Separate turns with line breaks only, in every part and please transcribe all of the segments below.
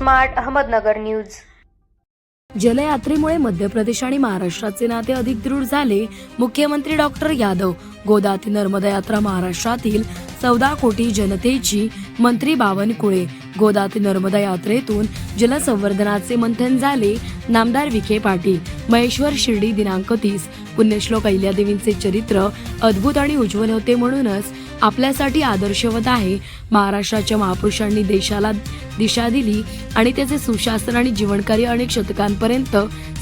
Smart Ahmednagar news.
जलयात्रेमुळे Madhya Pradesh आणि महाराष्ट्राचे नाते अधिक दृढ झाले। मुख्यमंत्री डॉक्टर यादव। गोदावरी नर्मदा यात्रा महाराष्ट्रातील 14 कोटी जनतेची। मंत्री बावनकुळे। गोदावरी नर्मदा यात्रेतून जलसंवर्धनाचे मंथन झाले। नामदार विखे पाटील। महेश्वर शिर्डी दिनांक 30। पुण्यश्लोक अहिल्यादेवींचे चरित्र अद्भुत आणि उज्ज्वल होते, म्हणूनच आपल्यासाठी आदर्शवत आहे। महाराष्ट्राच्या महापुरुषांनी देशाला दिशा दिली आणि त्याचे सुशासन आणि जीवनकार्य अनेक शतकांपर्यंत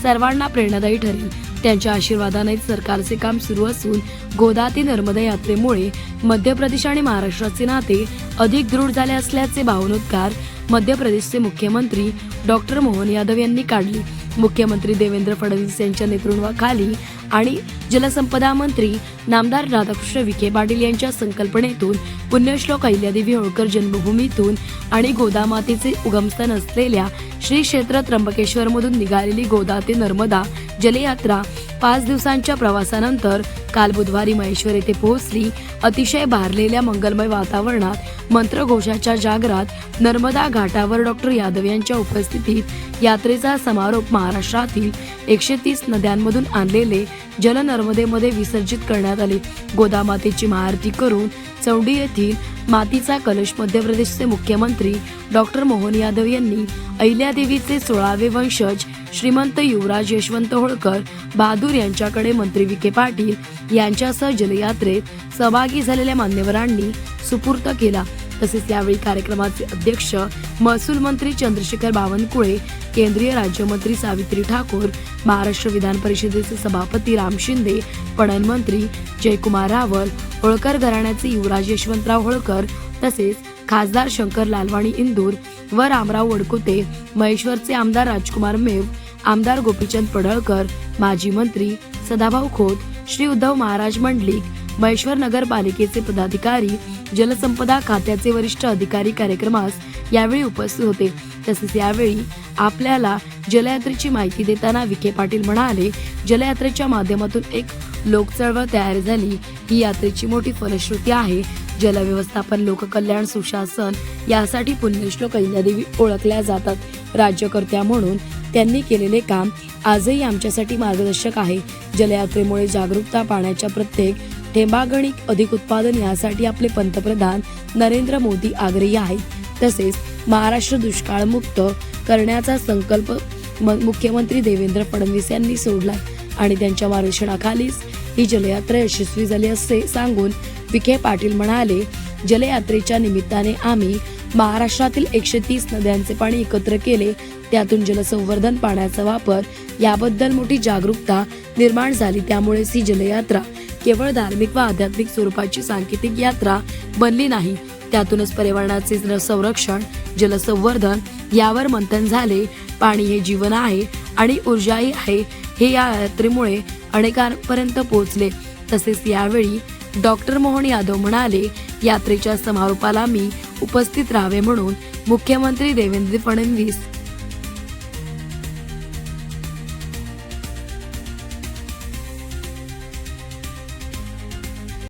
सर्वांना प्रेरणादायी ठरेल। त्यांच्या आशीर्वादाने सरकारचे काम सुरू असून गोदावरी नर्मदा यात्रेमुळे मध्य प्रदेश आणि महाराष्ट्राचे नाते अधिक दृढ झाले असल्याचे भावनोद्गार मध्य प्रदेशचे मुख्यमंत्री डॉक्टर मोहन यादव यांनी काढले। मुख्यमंत्री देवेंद्र फडणवीस यांच्या नेतृत्वाखाली आणि जलसंपदा मंत्री नामदार राधाकृष्ण विखे पाटील यांच्या संकल्पनेतून पुण्यश्लोक अहिल्यादेवी होळकर जन्मभूमीतून आणि गोदामातेचे उगमस्थान असलेल्या श्री क्षेत्र त्र्यंबकेश्वर मधून निघालेली गोदावरी नर्मदा जलयात्रा 5 दिवसांच्या प्रवासानंतर काल बुधवारी महेश्वर येथे पोहोचली। अतिशय भारलेल्या मंगलमय वातावरणात मंत्रघोषाच्या जागरात नर्मदा घाटावर डॉक्टर यादव यांच्या उपस्थितीत यात्रेचा समारोप महाराष्ट्रातील 130 नद्यांमधून आणलेले जल नर्मदेमध्ये विसर्जित करण्यात आले। गोदामातेची महाआरती करून चौंडी येथील मातीचा कलश मध्य प्रदेशचे मुख्यमंत्री डॉक्टर मोहन यादव यांनी अहिल्यादेवीचे 16वे वंशज श्रीमंत युवराज यशवंत होळकर बहादूर यांच्याकडे मंत्री विखे पाटील यांच्यासह जलयात्रेत सहभागी झालेल्या मान्यवरांनी सुपूर्द केला। तसेच यावेळी कार्यक्रमाचे अध्यक्ष महसूल मंत्री चंद्रशेखर बावनकुळे, केंद्रीय राज्यमंत्री सावित्री ठाकूर, महाराष्ट्र विधान परिषदेचे सभापती राम शिंदे, पणन मंत्री जयकुमार रावल, होळकर घराण्याचे युवराज यशवंतराव होळकर, तसेच खासदार शंकर लालवाणी इंदूर व रामराव वडकुते, महेश्वरचे आमदार राजकुमार मेव, आमदार गोपीचंद पडळकर, माजी मंत्री सदाभाऊ खोत, श्री उद्धव महाराज मंडलिक, महेश्वर नगरपालिकेचे पदाधिकारी, जलसंपदा खात्याचे वरिष्ठ अधिकारी कार्यक्रमास यावेळी उपस्थित होते। तसेच यावेळी आपल्याला जलयात्रेची माहिती देताना विखे पाटील म्हणाले, जलयात्रेच्या माध्यमातून एक लोकचळवळ तयार झाली। ही यात्रेची मोठी फलश्रुती आहे। जलव्यवस्थापन, लोककल्याण, सुशासन यासाठी पुण्यश्लोक अहिल्यादेवी ओळखल्या जातात। राज्यकर्त्या म्हणून त्यांनी केलेले काम आजही आमच्यासाठी मार्गदर्शक आहे। जलयात्रेमुळे जागरूकता, पाण्याच्या प्रत्येक थेंबागणिक अधिक उत्पादन यासाठी आपले पंतप्रधान नरेंद्र मोदी आग्रही आहेत। तसेच महाराष्ट्र दुष्काळमुक्त करण्याचा संकल्प मुख्यमंत्री देवेंद्र फडणवीस यांनी सोडला आणि त्यांच्या मार्गदर्शनाखालीच ही जलयात्रा यशस्वी झाली असे सांगून विखे पाटील म्हणाले, जलयात्रेच्या निमित्ताने आम्ही महाराष्ट्रातील 130 नद्यांचे पाणी एकत्र केले। त्यातून जलसंवर्धन, पाण्याचा वापर याबद्दल मोठी जागरूकता निर्माण झाली। त्यामुळेच ही जलयात्रा केवळ धार्मिक व आध्यात्मिक स्वरूपाची सांकेतिक यात्रा बनली नाही, त्यातूनच पर्यावरणाचे संरक्षण, जलसंवर्धन यावर मंथन झाले। पाणी हे जीवन आहे आणि ऊर्जाही आहे, हे या यात्रेमुळे अनेकांपर्यंत पोहोचले। तसेच यावेळी डॉक्टर मोहन यादव म्हणाले, यात्रेच्या समारोपाला मी उपस्थित राहावे म्हणून मुख्यमंत्री देवेंद्र फडणवीस